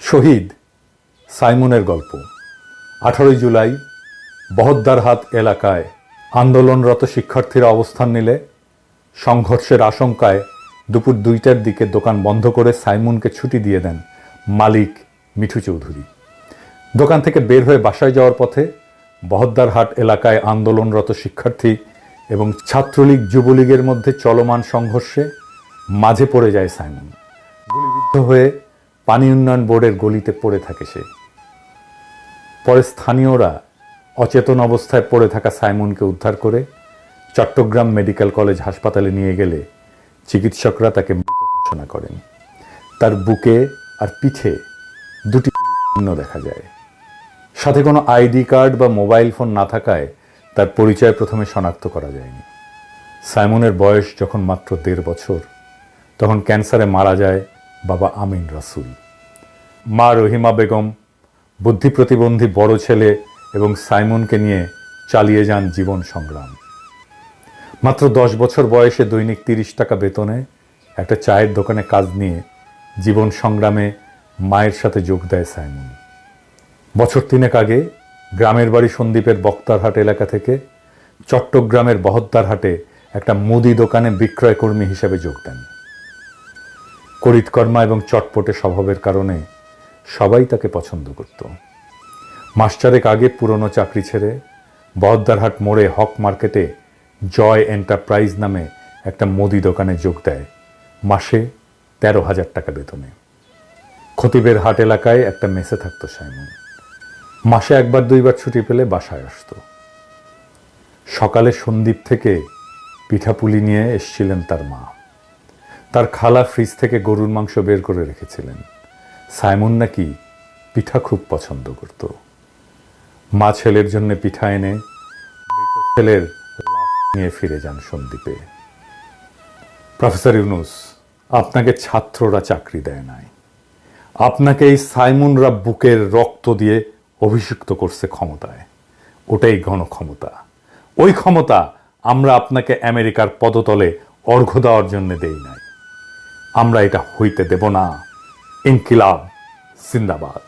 শহীদ সাইমনের গল্প। 18 জুলাই বহদ্দারহাট এলাকায় আন্দোলনরত শিক্ষার্থীরা অবস্থান নিলে সংঘর্ষের আশঙ্কায় দুপুর 2টার দিকে দোকান বন্ধ করে সাইমনকে ছুটি দিয়ে দেন মালিক মিঠু চৌধুরী। দোকান থেকে বের হয়ে বাসায় যাওয়ার পথে বহদ্দারহাট এলাকায় আন্দোলনরত শিক্ষার্থী এবং ছাত্রলীগ যুবলীগের মধ্যে চলমান সংঘর্ষে মাঝে পড়ে যায় সাইমন। গুলিবিদ্ধ হয়ে পানি উন্নয়ন বোর্ডের গলিতে পড়ে থাকে সে। পরে স্থানীয়রা অচেতন অবস্থায় পড়ে থাকা সাইমনকে উদ্ধার করে চট্টগ্রাম মেডিকেল কলেজ হাসপাতালে নিয়ে গেলে চিকিৎসকরা তাকে মৃত ঘোষণা করেন। তার বুকে আর পিঠে 2টি চিহ্ন দেখা যায়। সাথে কোনো আইডি কার্ড বা মোবাইল ফোন না থাকায় তার পরিচয় প্রথমে শনাক্ত করা যায়নি। সাইমনের বয়স যখন মাত্র 1.5 বছর, তখন ক্যান্সারে মারা যায় বাবা আমিন রাসুল। মা রহিমা বেগম বুদ্ধি প্রতিবন্ধী বড় ছেলে এবং সাইমনকে নিয়ে চালিয়ে যান জীবন সংগ্রাম। মাত্র 10 বছর বয়সে দৈনিক 30 টাকা বেতনে একটা চায়ের দোকানে কাজ নিয়ে জীবন সংগ্রামে মায়ের সাথে যোগ দেয় সাইমন। বছর 3 আগে গ্রামের বাড়ি সন্দ্বীপের বক্তারহাট এলাকা থেকে চট্টগ্রামের বহদ্দারহাটে একটা মুদি দোকানে বিক্রয় কর্মী হিসেবে যোগ দেন। করিতকর্মা এবং চটপটে স্বভাবের কারণে সবাই তাকে পছন্দ করত। মাস 4 আগে পুরনো চাকরি ছেড়ে বহদ্দারহাট মোড়ে হক মার্কেটে জয় এন্টারপ্রাইজ নামে একটা মুদি দোকানে যোগ দেয় মাসে 13,000 টাকা বেতনে। খতিবের হাট এলাকায় একটা মেসে থাকত সাইমন। মাসে 1-2বার ছুটি পেলে বাসায় আসত। সকালে সন্দ্বীপ থেকে পিঠাপুলি নিয়ে এসেছিলেন তার মা। তার খালা ফ্রিজ থেকে গরুর মাংস বের করে রেখেছিলেন। সাইমন নাকি পিঠা খুব পছন্দ করত। মা ছেলের জন্য পিঠা এনে মৃত ছেলের লাশ নিয়ে ফিরে যান সন্দ্বীপে। প্রফেসর ইউনুস, আপনাকে ছাত্ররা চাকরি দেয় নাই, আপনাকে এই সাইমনরা বুকের রক্ত দিয়ে অভিষিক্ত করছে ক্ষমতায়। ওটাই গণক্ষমতা। ওই ক্ষমতা আমরা আপনাকে আমেরিকার পদতলে অর্ঘ্য দেওয়ার জন্য দেই নাই। আমরা এটা হইতে দেব না। ইনকিলাব জিন্দাবাদ।